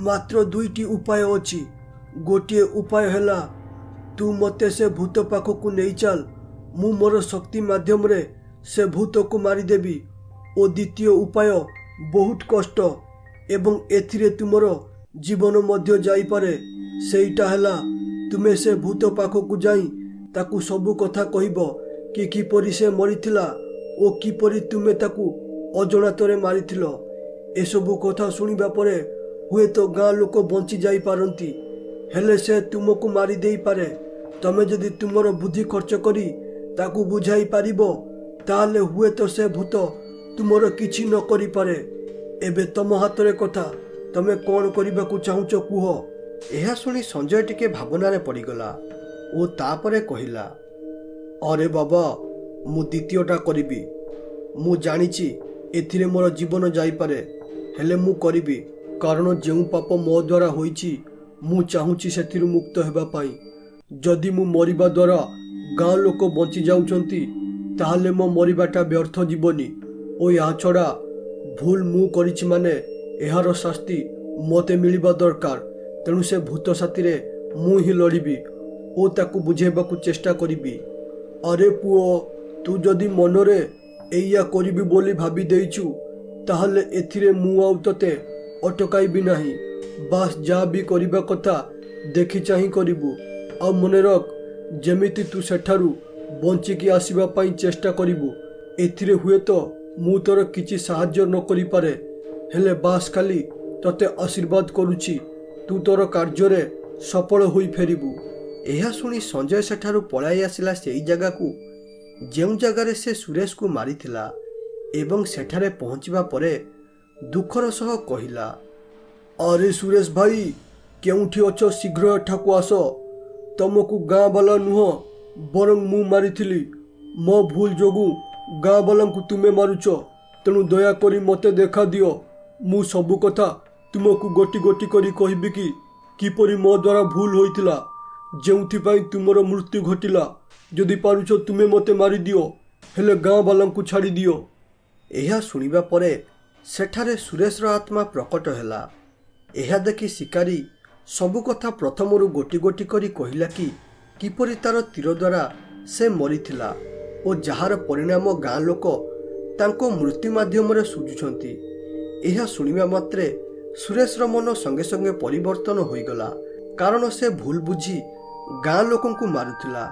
ମାତ୍ର ଦୁଇଟି ଉପାୟ ଅଛି। ଗୋଟିଏ ଉପାୟ ହେଲା ତୁ ମୋତେ ସେ ଭୂତ ପାଖକୁ ନେଇ ଚାଲ, ମୁଁ ମୋର ଶକ୍ତି ମାଧ୍ୟମରେ ସେ ଭୂତକୁ ମାରିଦେବି। ଓ ଦ୍ୱିତୀୟ ଉପାୟ ବହୁତ କଷ୍ଟ ଏବଂ ଏଥିରେ ତୁମର ଜୀବନ ମଧ୍ୟ ଯାଇପାରେ। ସେଇଟା ହେଲା ତୁମେ ସେ ଭୂତ ପାଖକୁ ଯାଇ ତାକୁ ସବୁ କଥା କହିବ କି କିପରି ସେ ମରିଥିଲା ଓ କିପରି ତୁମେ ତାକୁ ଅଜଣାତରେ ମାରିଥିଲ। ଏସବୁ କଥା ଶୁଣିବା ପରେ ହୁଏତ ଗାଁ ଲୋକ ବଞ୍ଚି ଯାଇପାରନ୍ତି, ହେଲେ ସେ ତୁମକୁ ମାରି ଦେଇପାରେ। ତମେ ଯଦି ତୁମର ବୁଦ୍ଧି ଖର୍ଚ୍ଚ କରି ତାକୁ ବୁଝାଇ ପାରିବ ତାହେଲେ ହୁଏତ ସେ ଭୂତ ତୁମର କିଛି ନ କରିପାରେ। ଏବେ ତମ ହାତରେ କଥା, ତମେ କ'ଣ କରିବାକୁ ଚାହୁଁଛ କୁହ। ଏହା ଶୁଣି ସଞ୍ଜୟ ଟିକେ ଭାବନାରେ ପଡ଼ିଗଲା ଓ ତାପରେ କହିଲା, ଆରେ ବାବା, ମୁଁ ଦ୍ୱିତୀୟଟା କରିବି। ମୁଁ ଜାଣିଛି ଏଥିରେ ମୋର ଜୀବନ ଯାଇପାରେ, ହେଲେ ମୁଁ କରିବି, କାରଣ ଯେଉଁ ପାପ ମୋ ଦ୍ୱାରା ହୋଇଛି ମୁଁ ଚାହୁଁଛି ସେଥିରୁ ମୁକ୍ତ ହେବା ପାଇଁ। ଯଦି ମୁଁ ମରିବା ଦ୍ୱାରା ଗାଁ ଲୋକ ବଞ୍ଚି ଯାଉଛନ୍ତି ତାହେଲେ ମୋ ମରିବାଟା ବ୍ୟର୍ଥ ଯିବନି ଓ ଏହା ଛଡ଼ା ଭୁଲ ମୁଁ କରିଛି ମାନେ ଏହାର ଶାସ୍ତି ମୋତେ ମିଳିବା ଦରକାର। ତେଣୁ ସେ ଭୂତ ସାଥିରେ ମୁଁ ହିଁ ଲଢ଼ିବି ଓ ଓ ତାକୁ ବୁଝେଇବାକୁ ଚେଷ୍ଟା କରିବି। ଆରେ ପୁଅ, ତୁ ଯଦି ମନରେ ଏଇଆ କରିବି ବୋଲି ଭାବି ଦେଇଛୁ ତାହେଲେ ଏଥିରେ ମୁଁ ଆଉ ତତେ ଅଟକାଇବି ନାହିଁ। ବାସ୍ ଯାହା ବି କରିବା କଥା ଦେଖି ଚାହିଁ କରିବୁ। ଆଉ ମନେ ରଖ, ଯେମିତି ତୁ ସେଠାରୁ ବଞ୍ଚିକି ଆସିବା ପାଇଁ ଚେଷ୍ଟା କରିବୁ। ଏଥିରେ ହୁଏତ ମୁଁ ତୋର କିଛି ସାହାଯ୍ୟ ନ କରିପାରେ, ହେଲେ ବାସ୍ ଖାଲି ତତେ ଆଶୀର୍ବାଦ କରୁଛି ତୁ ତୋର କାର୍ଯ୍ୟରେ ସଫଳ ହୋଇ ଫେରିବୁ। ଏହା ଶୁଣି ସଞ୍ଜୟ ସେଠାରୁ ପଳାଇ ଆସିଲା ସେଇ ଜାଗାକୁ ଯେଉଁ ଜାଗାରେ ସେ ସୁରେଶକୁ ମାରିଥିଲା ଏବଂ ସେଠାରେ ପହଞ୍ଚିବା ପରେ ଦୁଃଖର ସହ କହିଲା, ଆରେ ସୁରେଶ ଭାଇ, କେଉଁଠି ଅଛ? ଶୀଘ୍ର ଏଠାକୁ ଆସ। ତମକୁ ଗାଁ ବାଲା ନୁହଁ ବରଂ ମୁଁ ମାରିଥିଲି। ମୋ ଭୁଲ ଯୋଗୁଁ ଗାଁ ବାଲାଙ୍କୁ ତୁମେ ମାରୁଛ, ତେଣୁ ଦୟାକରି ମୋତେ ଦେଖା ଦିଅ। ମୁଁ ସବୁ କଥା ତୁମକୁ ଗୋଟି ଗୋଟି କରି କହିବି କି କିପରି ମୋ ଦ୍ୱାରା ଭୁଲ ହୋଇଥିଲା, ଯେଉଁଥିପାଇଁ ତୁମର ମୃତ୍ୟୁ ଘଟିଲା। ଯଦି ପାରୁଛ ତୁମେ ମୋତେ ମାରିଦିଅ, ହେଲେ ଗାଁ ବାଲାଙ୍କୁ ଛାଡ଼ିଦିଅ। ଏହା ଶୁଣିବା ପରେ ସେଠାରେ ସୁରେଶର ଆତ୍ମା ପ୍ରକଟ ହେଲା। ଏହା ଦେଖି ଶିକାରୀ ସବୁ କଥା ପ୍ରଥମରୁ ଗୋଟି ଗୋଟି କରି କହିଲା କି କିପରି ତାର ତୀର ଦ୍ୱାରା ସେ ମରିଥିଲା ଓ ଯାହାର ପରିଣାମ ଗାଁ ଲୋକ ତାଙ୍କ ମୃତ୍ୟୁ ମାଧ୍ୟମରେ ଶୁଝୁଛନ୍ତି। ଏହା ଶୁଣିବା ମାତ୍ରେ ସୁରେଶର ମନ ସଙ୍ଗେ ସଙ୍ଗେ ପରିବର୍ତ୍ତନ ହୋଇଗଲା, କାରଣ ସେ ଭୁଲ ବୁଝି ଗାଁ ଲୋକଙ୍କୁ ମାରୁଥିଲା।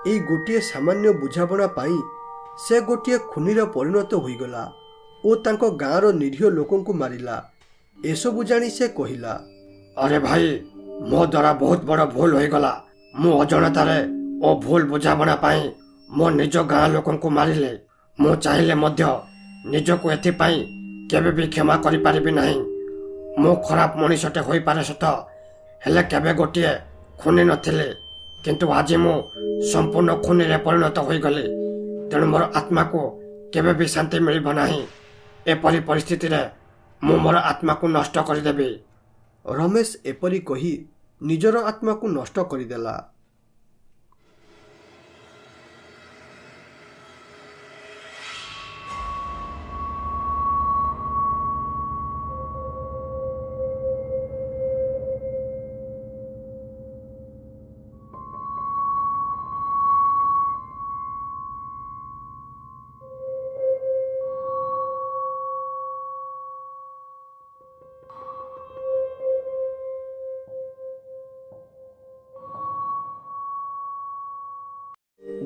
ଏଇ ଗୋଟିଏ ସାମାନ୍ୟ ବୁଝାମଣା ପାଇଁ ସେ ଗୋଟିଏ ଖୁନିର ପରିଣତ ହୋଇଗଲା ଓ ତାଙ୍କ ଗାଁର ନିରୀହ ଲୋକଙ୍କୁ ମାରିଲା। ଏସବୁ ଜାଣି ସେ କହିଲା, अरे भाई, ମୋ ଦ୍ୱାରା ବହୁତ ବଡ଼ ଭୁଲ ହୋଇଗଲା। ମୁଁ ଅଜାଣତାରେ ଓ ଭୁଲ ବୁଝାମଣା ପାଇଁ ମୋ ନିଜ ଗାଁ ଲୋକଙ୍କୁ ମାରିଲେ। ମୁଁ ଚାହିଁଲେ ମଧ୍ୟ ନିଜକୁ ଏଥିପାଇଁ କେବେ ବି କ୍ଷମା କରିପାରିବି ନାହିଁ। ମୁଁ ଖରାପ ମଣିଷଟେ ହୋଇପାରେ ସତ, ହେଲେ କେବେ ଗୋଟିଏ ଖୁନି ନଥିଲି। କିନ୍ତୁ ଆଜି ମୁଁ ସମ୍ପୂର୍ଣ୍ଣ ଖୁନିରେ ପରିଣତ ହୋଇଗଲି, ତେଣୁ ମୋର ଆତ୍ମାକୁ କେବେ ବି ଶାନ୍ତି ମିଳିବ ନାହିଁ। ଏପରି ପରିସ୍ଥିତିରେ ମୁଁ ମୋର ଆତ୍ମାକୁ ନଷ୍ଟ କରିଦେବି। ରମେଶ ଏପରି କହି ନିଜର ଆତ୍ମାକୁ ନଷ୍ଟ କରିଦେଲା।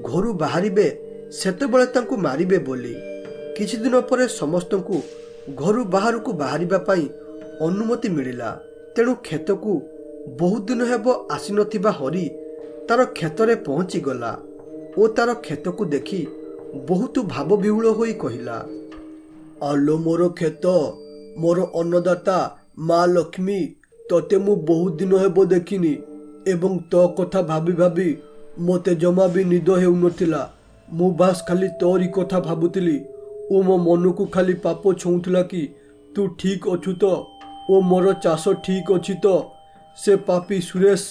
ଘରୁ ବାହାରିବେ ସେତେବେଳେ ତାଙ୍କୁ ମାରିବେ ବୋଲି। କିଛି ଦିନ ପରେ ସମସ୍ତଙ୍କୁ ଘରୁ ବାହାରକୁ ବାହାରିବା ପାଇଁ ଅନୁମତି ମିଳିଲା। ତେଣୁ କ୍ଷେତକୁ ବହୁତ ଦିନ ହେବ ଆସିନଥିବା ହରି ତାର କ୍ଷେତରେ ପହଞ୍ଚିଗଲା ଓ ତାର କ୍ଷେତକୁ ଦେଖି ବହୁତ ଭାବବିହ୍ୱଳ ହୋଇ କହିଲା, ଆଲୋ ମୋର କ୍ଷେତ, ମୋର ଅନ୍ନଦାତା ମା ଲକ୍ଷ୍ମୀ, ତତେ ମୁଁ ବହୁତ ଦିନ ହେବ ଦେଖିନି ଏବଂ ତୋ କଥା ଭାବି ଭାବି ମୋତେ ଜମା ବି ନିଦ ହେଉନଥିଲା। ମୁଁ ବାସ୍ ଖାଲି ତୋରି କଥା ଭାବୁଥିଲି ଓ ମୋ ମନକୁ ଖାଲି ପାପ ଛୁଉଁଥିଲା କି ତୁ ଠିକ୍ ଅଛୁ ତ ଓ ମୋର ଚାଷ ଠିକ୍ ଅଛି ତ। ସେ ପାପୀ ସୁରେଶ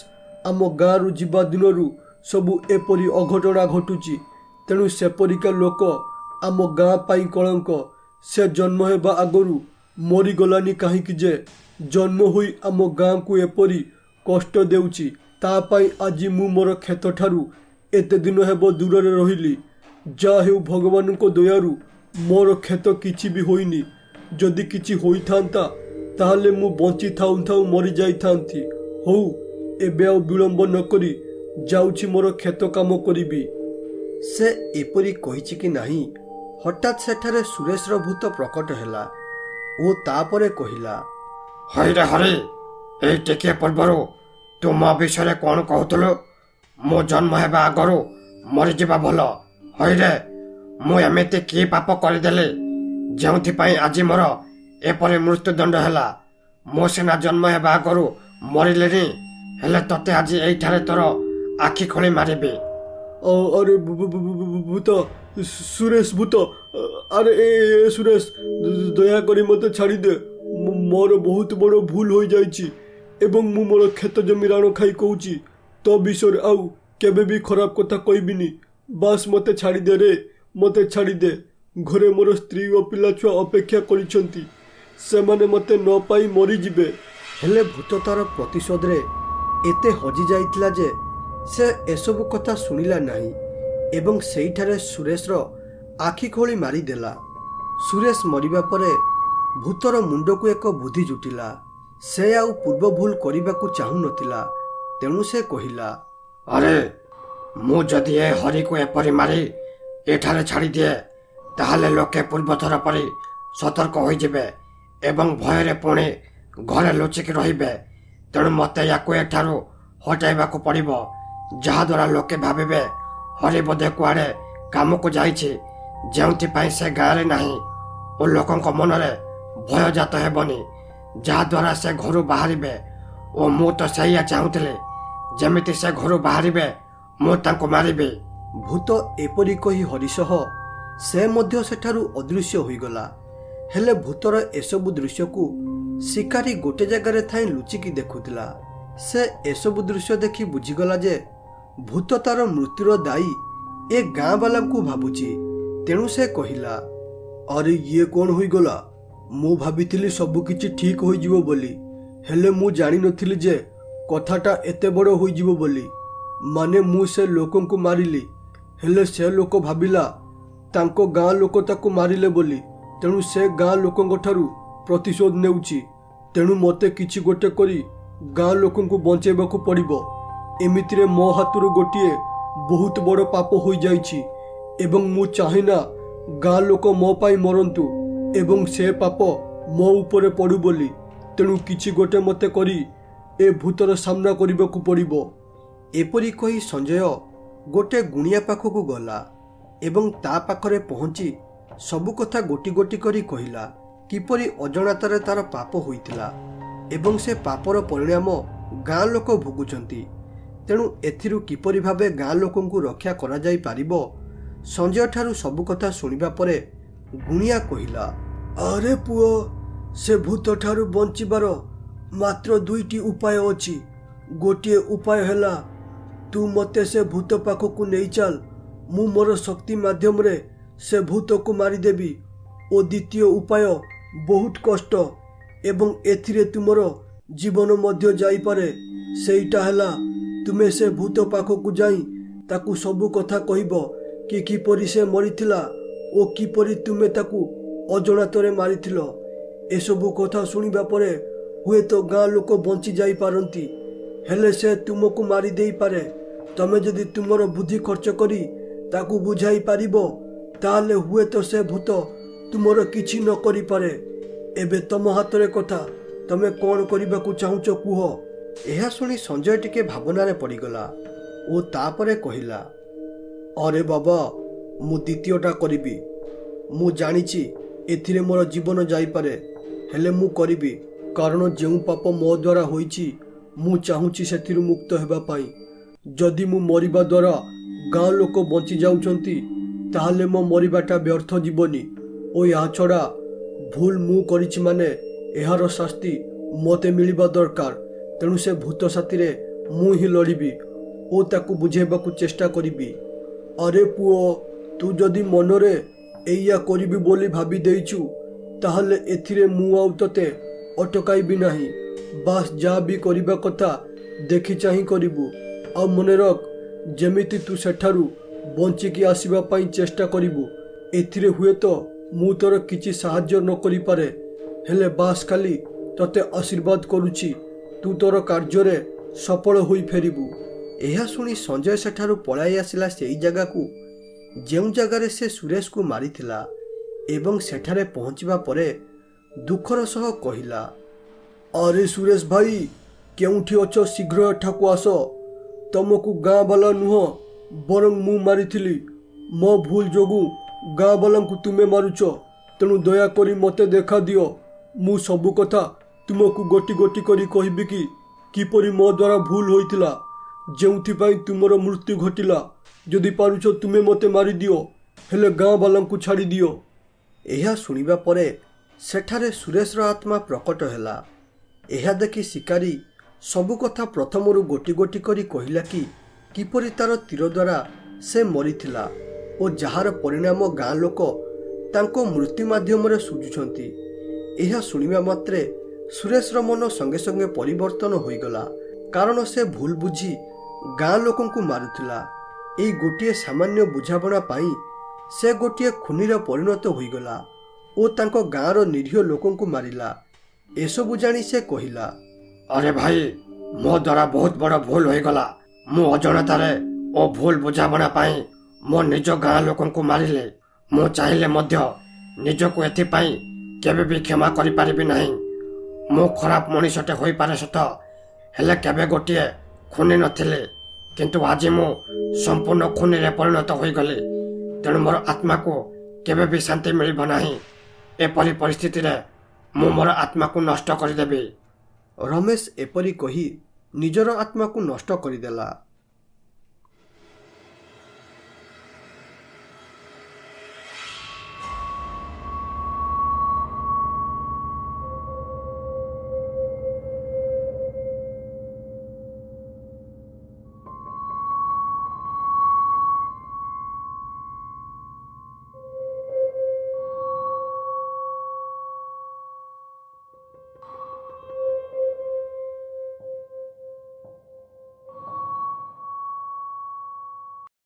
ଆମ ଗାଁରୁ ଯିବା ଦିନରୁ ସବୁ ଏପରି ଅଘଟଣା ଘଟୁଛି, ତେଣୁ ସେପରିକା ଲୋକ ଆମ ଗାଁ ପାଇଁ କଳଙ୍କ। ସେ ଜନ୍ମ ହେବା ଆଗରୁ ମରିଗଲାନି କାହିଁକି ଯେ ଜନ୍ମ ହୋଇ ଆମ ଗାଁକୁ ଏପରି କଷ୍ଟ ଦେଉଛି। ତା ପାଇଁ ଆଜି ମୁଁ ମୋର କ୍ଷେତଠାରୁ ଏତେ ଦିନ ହେବ ଦୂରରେ ରହିଲି। ଯାହା ହେଉ ଭଗବାନଙ୍କ ଦୟାରୁ ମୋର କ୍ଷେତ କିଛି ବି ହୋଇନି। ଯଦି କିଛି ହୋଇଥାନ୍ତା ତାହେଲେ ମୁଁ ବଞ୍ଚି ଥାଉ ଥାଉ ମରିଯାଇଥାନ୍ତି। ହଉ, ଏବେ ଆଉ ବିଳମ୍ବ ନକରି ଯାଉଛି ମୋର କ୍ଷେତ କାମ କରିବି। ସେ ଏପରି କହିଛି କି ନାହିଁ, ହଠାତ୍ ସେଠାରେ ସୁରେଶର ଭୂତ ପ୍ରକଟ ହେଲା ଓ ତାପରେ କହିଲା, ହଇରେ ହରି, ଏଇ ଟିକିଏ ପୂର୍ବରୁ ତୁ ମୋ ବିଷୟରେ କ'ଣ କହୁଥିଲୁ? ମୁଁ ଜନ୍ମ ହେବା ଆଗରୁ ମରିଯିବା ଭଲ। ହଇରେ, ମୁଁ ଏମିତି କି ପାପ କରିଦେଲି ଯେଉଁଥିପାଇଁ ଆଜି ମୋର ଏପରି ମୃତ୍ୟୁଦଣ୍ଡ ହେଲା? ମୁଁ ସିନା ଜନ୍ମ ହେବା ଆଗରୁ ମରିଲିନି, ହେଲେ ତତେ ଆଜି ଏଇଠାରେ ତୋର ଆଖି ଖୋଳି ମାରିବି। ଆରେ ଭୂତ, ସୁରେଶ ଭୂତ, ଆରେ ଏ ସୁରେଶ, ଦୟାକରି ମୋତେ ଛାଡ଼ିଦେ। ମୋର ବହୁତ ବଡ଼ ଭୁଲ ହୋଇଯାଇଛି ଏବଂ ମୁଁ ମୋର କ୍ଷେତ ଜମି ରାଣ ଖାଇ କହୁଛି, ତୋ ବିଷୟରେ ଆଉ କେବେ ବି ଖରାପ କଥା କହିବିନି। ବାସ୍ ମୋତେ ଛାଡ଼ିଦେ ରେ, ମୋତେ ଛାଡ଼ିଦେ। ଘରେ ମୋର ସ୍ତ୍ରୀ ଓ ପିଲାଛୁଆ ଅପେକ୍ଷା କରିଛନ୍ତି, ସେମାନେ ମୋତେ ନ ପାଇ ମରିଯିବେ। ହେଲେ ଭୂତ ତାର ପ୍ରତିଶୋଧରେ ଏତେ ହଜି ଯାଇଥିଲା ଯେ ସେ ଏସବୁ କଥା ଶୁଣିଲା ନାହିଁ ଏବଂ ସେଇଠାରେ ସୁରେଶର ଆଖି ଖୋଳି ମାରିଦେଲା। ସୁରେଶ ମରିବା ପରେ ଭୂତର ମୁଣ୍ଡକୁ ଏକ ବୁଦ୍ଧି ଜୁଟିଲା। ସେ ଆଉ ପୂର୍ବ ଭୁଲ କରିବାକୁ ଚାହୁଁନଥିଲା। ତେଣୁ ସେ କହିଲା, ଆରେ ମୁଁ ଯଦି ଏ ହରିକୁ ଏପରି ମାରି ଏଠାରେ ଛାଡ଼ିଦିଏ ତାହେଲେ ଲୋକେ ପୂର୍ବଥର ପରି ସତର୍କ ହୋଇଯିବେ ଏବଂ ଭୟରେ ପୁଣି ଘରେ ଲୁଚିକି ରହିବେ। ତେଣୁ ମୋତେ ୟାକୁ ଏଠାରୁ ହଟାଇବାକୁ ପଡ଼ିବ, ଯାହାଦ୍ୱାରା ଲୋକେ ଭାବିବେ ହରି ବୋଧେ କୁଆଡ଼େ କାମକୁ ଯାଇଛି, ଯେଉଁଥିପାଇଁ ସେ ଗାଁରେ ନାହିଁ ଓ ଲୋକଙ୍କ ମନରେ ଭୟ ଜାତ ହେବନି, ଯାହାଦ୍ୱାରା ସେ ଘରୁ ବାହାରିବେ। ଓ ମୁଁ ତ ସେଇଆ ଚାହୁଁଥିଲି, ଯେମିତି ସେ ଘରୁ ବାହାରିବେ ମୁଁ ତାଙ୍କୁ ମାରିବି। ଭୂତ ଏପରି କହି ହରି ସହ ସେ ମଧ୍ୟ ସେଠାରୁ ଅଦୃଶ୍ୟ ହୋଇଗଲା। ହେଲେ ଭୂତର ଏସବୁ ଦୃଶ୍ୟକୁ ଶିକାରୀ ଗୋଟେ ଜାଗାରେ ଥାଇ ଲୁଚିକି ଦେଖୁଥିଲା। ସେ ଏସବୁ ଦୃଶ୍ୟ ଦେଖି ବୁଝିଗଲା ଯେ ଭୂତ ତାର ମୃତ୍ୟୁର ଦାୟୀ ଏ ଗାଁ ବାଲାଙ୍କୁ ଭାବୁଛି। ତେଣୁ ସେ କହିଲା, ଆରେ ଇଏ କ'ଣ ହୋଇଗଲା? ମୁଁ ଭାବିଥିଲି ସବୁ କିଛି ଠିକ୍ ହୋଇଯିବ ବୋଲି, ହେଲେ ମୁଁ ଜାଣିନଥିଲି ଯେ କଥାଟା ଏତେ ବଡ଼ ହୋଇଯିବ ବୋଲି। ମାନେ ମୁଁ ସେ ଲୋକଙ୍କୁ ମାରିଲି, ହେଲେ ସେ ଲୋକ ଭାବିଲା ତାଙ୍କ ଗାଁ ଲୋକ ତାକୁ ମାରିଲେ ବୋଲି। ତେଣୁ ସେ ଗାଁ ଲୋକଙ୍କ ଠାରୁ ପ୍ରତିଶୋଧ ନେଉଛି। ତେଣୁ ମୋତେ କିଛି ଗୋଟେ କରି ଗାଁ ଲୋକଙ୍କୁ ବଞ୍ଚାଇବାକୁ ପଡ଼ିବ। ଏମିତିରେ ମୋ ହାତରୁ ଗୋଟିଏ ବହୁତ ବଡ଼ ପାପ ହୋଇଯାଇଛି ଏବଂ ମୁଁ ଚାହେଁନା ଗାଁ ଲୋକ ମୋ ପାଇଁ ମରନ୍ତୁ ଏବଂ ସେ ପାପ ମୋ ଉପରେ ପଡ଼ୁ ବୋଲି। ତେଣୁ କିଛି ଗୋଟେ ମୋତେ କରି ଏ ଭୂତର ସାମ୍ନା କରିବାକୁ ପଡ଼ିବ। ଏପରି କହି ସଞ୍ଜୟ ଗୋଟେ ଗୁଣିଆ ପାଖକୁ ଗଲା ଏବଂ ତା ପାଖରେ ପହଞ୍ଚି ସବୁ କଥା ଗୋଟି ଗୋଟି କରି କହିଲା କିପରି ଅଜଣାତାରେ ତାର ପାପ ହୋଇଥିଲା ଏବଂ ସେ ପାପର ପରିଣାମ ଗାଁ ଲୋକ ଭୋଗୁଛନ୍ତି। ତେଣୁ ଏଥିରୁ କିପରି ଭାବେ ଗାଁ ଲୋକଙ୍କୁ ରକ୍ଷା କରାଯାଇପାରିବ। ସଞ୍ଜୟ ଠାରୁ ସବୁ କଥା ଶୁଣିବା ପରେ ଗୁଣିଆ କହିଲା, ଆରେ ପୁଅ, ସେ ଭୂତ ଠାରୁ ବଞ୍ଚିବାର ମାତ୍ର ଦୁଇଟି ଉପାୟ ଅଛି। ଗୋଟିଏ ଉପାୟ ହେଲା ତୁ ମୋତେ ସେ ଭୂତ ପାଖକୁ ନେଇ ଚାଲ, ମୁଁ ମୋର ଶକ୍ତି ମାଧ୍ୟମରେ ସେ ଭୂତକୁ ମାରିଦେବି। ଓ ଦ୍ୱିତୀୟ ଉପାୟ ବହୁତ କଷ୍ଟ ଏବଂ ଏଥିରେ ତୁମର ଜୀବନ ମଧ୍ୟ ଯାଇପାରେ। ସେଇଟା ହେଲା ତୁମେ ସେ ଭୂତ ପାଖକୁ ଯାଇ ତାକୁ ସବୁ କଥା କହିବ କି କିପରି ସେ ମରିଥିଲା ଓ କିପରି ତୁମେ ତାକୁ ଅଜଣାତରେ ମାରିଥିଲ। ଏସବୁ କଥା ଶୁଣିବା ପରେ ହୁଏତ ଗାଁ ଲୋକ ବଞ୍ଚି ଯାଇପାରନ୍ତି, ହେଲେ ସେ ତୁମକୁ ମାରିଦେଇପାରେ। ତମେ ଯଦି ତୁମର ବୁଦ୍ଧି ଖର୍ଚ୍ଚ କରି ତାକୁ ବୁଝାଇ ପାରିବ ତାହେଲେ ହୁଏତ ସେ ଭୂତ ତୁମର କିଛି ନ କରିପାରେ। ଏବେ ତମ ହାତରେ କଥା, ତମେ କ'ଣ କରିବାକୁ ଚାହୁଁଛ କୁହ। ଏହା ଶୁଣି ସଞ୍ଜୟ ଟିକେ ଭାବନାରେ ପଡ଼ିଗଲା ଓ ତାପରେ କହିଲା, ଆରେ ବାବା, ମୁଁ ଦ୍ୱିତୀୟଟା କରିବି। ମୁଁ ଜାଣିଛି ଏଥିରେ ମୋର ଜୀବନ ଯାଇପାରେ, ହେଲେ ମୁଁ କରିବି, କାରଣ ଯେଉଁ ପାପ ମୋ ଦ୍ୱାରା ହୋଇଛି ମୁଁ ଚାହୁଁଛି ସେଥିରୁ ମୁକ୍ତ ହେବା ପାଇଁ। ଯଦି ମୁଁ ମରିବା ଦ୍ୱାରା ଗାଁ ଲୋକ ବଞ୍ଚି ଯାଉଛନ୍ତି ତାହେଲେ ମୋ ମରିବାଟା ବ୍ୟର୍ଥ ଯିବନି ଓ ଏହା ଛଡ଼ା ଭୁଲ ମୁଁ କରିଛି ମାନେ ଏହାର ଶାସ୍ତି ମୋତେ ମିଳିବା ଦରକାର। ତେଣୁ ସେ ଭୂତ ସାଥିରେ ମୁଁ ହିଁ ଲଢ଼ିବି ଓ ତାକୁ ବୁଝାଇବାକୁ ଚେଷ୍ଟା କରିବି। ଆରେ ପୁଅ, ତୁ ଯଦି ମନରେ ଏଇଆ କରିବି ବୋଲି ଭାବି ଦେଇଛୁ ତାହେଲେ ଏଥିରେ ମୁଁ ଆଉ ତତେ ଅଟକାଇବି ନାହିଁ। ବାସ୍ ଯାହା ବି କରିବା କଥା ଦେଖି ଚାହିଁ କରିବୁ। ଆଉ ମନେ ରଖ, ଯେମିତି ତୁ ସେଠାରୁ ବଞ୍ଚିକି ଆସିବା ପାଇଁ ଚେଷ୍ଟା କରିବୁ। ଏଥିରେ ହୁଏତ ମୁଁ ତୋର କିଛି ସାହାଯ୍ୟ ନ କରିପାରେ, ହେଲେ ବାସ୍ ଖାଲି ତତେ ଆଶୀର୍ବାଦ କରୁଛି, ତୁ ତୋର କାର୍ଯ୍ୟରେ ସଫଳ ହୋଇ ଫେରିବୁ। ଏହା ଶୁଣି ସଞ୍ଜୟ ସେଠାରୁ ପଳାଇ ଆସିଲା ସେଇ ଜାଗାକୁ ଯେଉଁ ଜାଗାରେ ସେ ସୁରେଶକୁ ମାରିଥିଲା ଏବଂ ସେଠାରେ ପହଞ୍ଚିବା ପରେ ଦୁଃଖର ସହ କହିଲା, ଆରେ ସୁରେଶ ଭାଇ, କେଉଁଠି ଅଛ? ଶୀଘ୍ର ଏଠାକୁ ଆସ। ତମକୁ ଗାଁ ବାଲା ନୁହଁ ବରଂ ମୁଁ ମାରିଥିଲି। ମୋ ଭୁଲ ଯୋଗୁଁ ଗାଁ ବାଲାଙ୍କୁ ତୁମେ ମାରୁଛ, ତେଣୁ ଦୟାକରି ମୋତେ ଦେଖା ଦିଅ। ମୁଁ ସବୁ କଥା ତୁମକୁ ଗୋଟି ଗୋଟି କରି କହିବି କି କିପରି ମୋ ଦ୍ୱାରା ଭୁଲ ହୋଇଥିଲା, ଯେଉଁଥିପାଇଁ ତୁମର ମୃତ୍ୟୁ ଘଟିଲା। ଯଦି ପାରୁଛ ତୁମେ ମୋତେ ମାରିଦିଅ, ହେଲେ ଗାଁ ବାଲାଙ୍କୁ ଛାଡ଼ିଦିଅ। ଏହା ଶୁଣିବା ପରେ ସେଠାରେ ସୁରେଶର ଆତ୍ମା ପ୍ରକଟ ହେଲା। ଏହା ଦେଖି ଶିକାରୀ ସବୁ କଥା ପ୍ରଥମରୁ ଗୋଟି ଗୋଟି କରି କହିଲା କି କିପରି ତାର ତୀର ଦ୍ୱାରା ସେ ମରିଥିଲା ଓ ଯାହାର ପରିଣାମ ଗାଁ ଲୋକ ତାଙ୍କ ମୃତ୍ୟୁ ମାଧ୍ୟମରେ ଶୁଝୁଛନ୍ତି। ଏହା ଶୁଣିବା ମାତ୍ରେ ସୁରେଶର ମନ ସଙ୍ଗେ ସଙ୍ଗେ ପରିବର୍ତ୍ତନ ହୋଇଗଲା, କାରଣ ସେ ଭୁଲ ବୁଝି ଗାଁ ଲୋକଙ୍କୁ ମାରୁଥିଲା। ଏଇ ଗୋଟିଏ ସାମାନ୍ୟ ବୁଝାମଣା ପାଇଁ ସେ ଗୋଟିଏ ଖୁନିର ପରିଣତ ହୋଇଗଲା ଓ ତାଙ୍କ ଗାଁର ନିରୀହ ଲୋକଙ୍କୁ ମାରିଲା। ଏସବୁ ଜାଣି ସେ କହିଲା, अरे भाई ମୋ ଦ୍ୱାରା ବହୁତ ବଡ଼ ଭୁଲ ହୋଇଗଲା। ମୁଁ ଅଜାଣତାରେ ଓ ଭୁଲ ବୁଝାମଣା ପାଇଁ ମୋ ନିଜ ଗାଁ ଲୋକଙ୍କୁ ମାରିଲେ। ମୁଁ ଚାହିଁଲେ ମଧ୍ୟ ନିଜକୁ ଏଥିପାଇଁ କେବେ ବି କ୍ଷମା କରିପାରିବି ନାହିଁ। ମୁଁ ଖରାପ ମଣିଷଟେ ହୋଇପାରେ ସତ, ହେଲେ କେବେ ଗୋଟିଏ ଖୁନି ନଥିଲି। କିନ୍ତୁ ଆଜି ମୁଁ ସମ୍ପୂର୍ଣ୍ଣ ଖୁନିରେ ପରିଣତ ହୋଇଗଲି। ତେଣୁ ମୋର ଆତ୍ମାକୁ କେବେ ବି ଶାନ୍ତି ମିଳିବ ନାହିଁ। ଏପରି ପରିସ୍ଥିତିରେ ମୁଁ ମୋର ଆତ୍ମାକୁ ନଷ୍ଟ କରିଦେବି। ରମେଶ ଏପରି କହି ନିଜର ଆତ୍ମାକୁ ନଷ୍ଟ କରିଦେଲା।